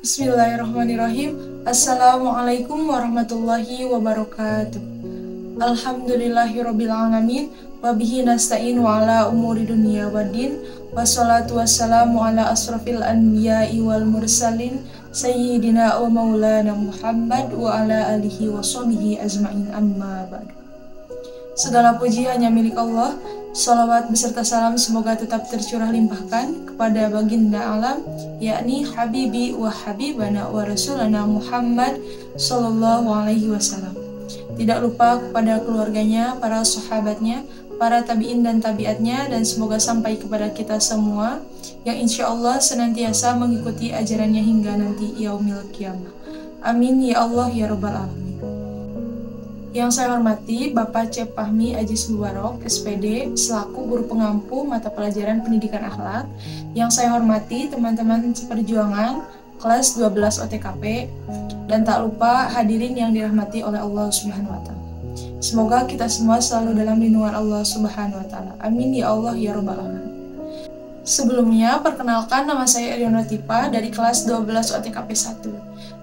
Bismillahirrahmanirrahim. Assalamualaikum warahmatullahi wabarakatuh. Alhamdulillahirrabbilalamin. Wabihi nasta'in wa ala umuri dunia waddin. Wassalatu wassalamu ala asrafil anbiya'i wal mursalin Sayyidina wa maulana Muhammad wa ala alihi wa sahbihi ajma'in, amma ba'du. Segala puji hanya milik Allah. Salawat beserta salam semoga tetap tercurah limpahkan kepada baginda alam, yakni Habibi wa Habibana wa Rasulana Muhammad Sallallahu Alaihi Wasallam. Tidak lupa kepada keluarganya, para sahabatnya, para tabi'in dan tabi'atnya, dan semoga sampai kepada kita semua yang insya Allah senantiasa mengikuti ajarannya hingga nanti yaumil qiyamah. Amin ya Allah ya Rabbal Alamin. Yang saya hormati Bapak C. Fahmi Ajis Mubarok, SPD, selaku guru pengampu mata pelajaran pendidikan akhlak. Yang saya hormati teman-teman seperjuangan kelas 12 OTKP, dan tak lupa hadirin yang dirahmati oleh Allah Subhanahu wa Ta'ala. Semoga kita semua selalu dalam lindungan Allah Subhanahu wa Ta'ala. Amin ya Allah ya Rabbal Alamin. Sebelumnya, perkenalkan, nama saya Eliona Tipa dari kelas 12 OTKP 1.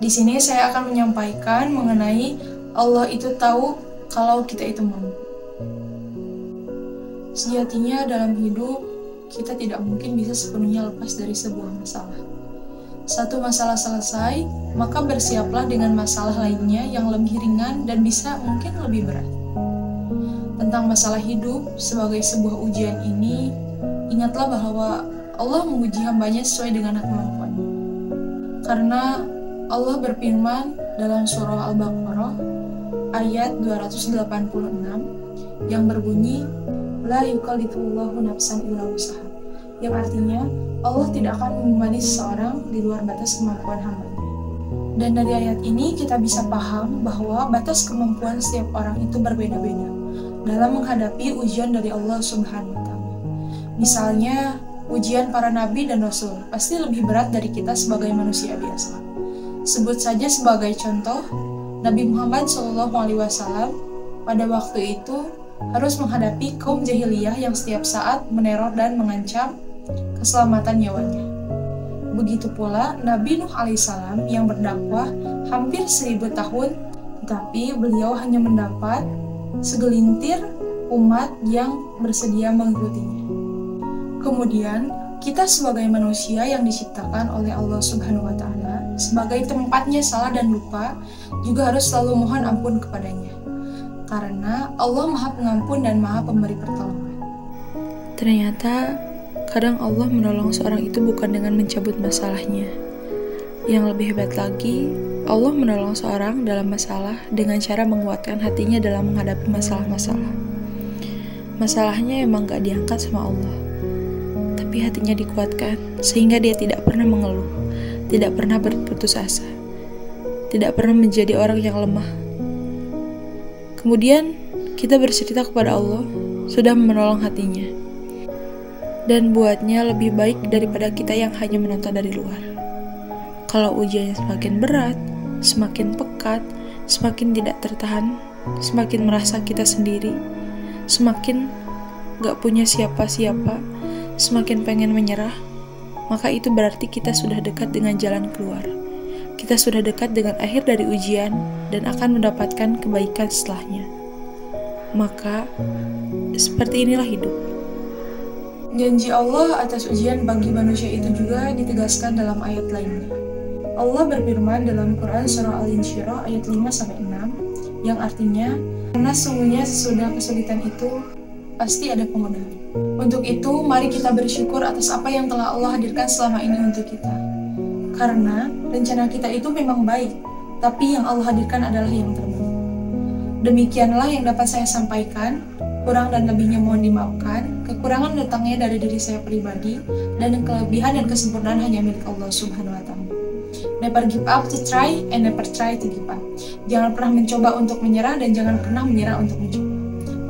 Di sini saya akan menyampaikan mengenai Allah itu tahu kalau kita itu mampu. Sejatinya dalam hidup, kita tidak mungkin bisa sepenuhnya lepas dari sebuah masalah. Satu masalah selesai, maka bersiaplah dengan masalah lainnya yang lebih ringan dan bisa mungkin lebih berat. Tentang masalah hidup sebagai sebuah ujian ini, ingatlah bahwa Allah menguji hambanya sesuai dengan kemampuannya. Karena Allah berfirman dalam surah Al-Baqarah ayat 286 yang berbunyi la yukallifullahu nafsan illa wus'aha, yang artinya Allah tidak akan membebani seseorang di luar batas kemampuan hambanya. Dan dari ayat ini kita bisa paham bahwa batas kemampuan setiap orang itu berbeda-beda dalam menghadapi ujian dari Allah Subhanahu wa Ta'ala. Misalnya ujian para nabi dan rasul pasti lebih berat dari kita sebagai manusia biasa. Sebut saja sebagai contoh, Nabi Muhammad SAW pada waktu itu harus menghadapi kaum jahiliyah yang setiap saat meneror dan mengancam keselamatan nyawanya. Begitu pula Nabi Nuh alaihissalam yang berdakwah hampir 1000 tahun, tetapi beliau hanya mendapat segelintir umat yang bersedia mengikutinya. Kemudian kita sebagai manusia yang diciptakan oleh Allah Subhanahu wa Ta'ala, sebagai tempatnya salah dan lupa, juga harus selalu mohon ampun kepadanya. Karena Allah Maha Pengampun dan Maha Pemberi pertolongan. Ternyata kadang Allah menolong seorang itu bukan dengan mencabut masalahnya. Yang lebih hebat lagi, Allah menolong seorang dalam masalah dengan cara menguatkan hatinya dalam menghadapi masalah-masalah. Masalahnya emang gak diangkat sama Allah, tapi hatinya dikuatkan sehingga dia tidak pernah mengeluh, tidak pernah berputus asa, tidak pernah menjadi orang yang lemah. Kemudian kita bercerita kepada Allah sudah menolong hatinya dan buatnya lebih baik daripada kita yang hanya menonton dari luar. Kalau ujiannya semakin berat, semakin pekat, semakin tidak tertahan, semakin merasa kita sendiri, semakin gak punya siapa-siapa, semakin pengen menyerah, maka itu berarti kita sudah dekat dengan jalan keluar. Kita sudah dekat dengan akhir dari ujian dan akan mendapatkan kebaikan setelahnya. Maka, seperti inilah hidup. Janji Allah atas ujian bagi manusia itu juga ditegaskan dalam ayat lainnya. Allah berfirman dalam Quran Surah Al-Insyirah ayat 5-6, yang artinya, karena sungguhnya sesudah kesulitan itu, pasti ada kemudahan. Untuk itu, mari kita bersyukur atas apa yang telah Allah hadirkan selama ini untuk kita. Karena rencana kita itu memang baik, tapi yang Allah hadirkan adalah yang terbaik. Demikianlah yang dapat saya sampaikan. Kurang dan lebihnya mohon dimaafkan. Kekurangan datangnya dari diri saya pribadi, dan kelebihan dan kesempurnaan hanya milik Allah Subhanahu wa Ta'ala. Never give up to try and never try to give up. Jangan pernah mencoba untuk menyerah dan jangan pernah menyerah untuk mencoba.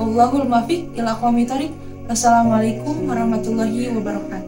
Wallahul muwaffiq ila aqwamit thoriq. Wassalamualaikum warahmatullahi wabarakatuh.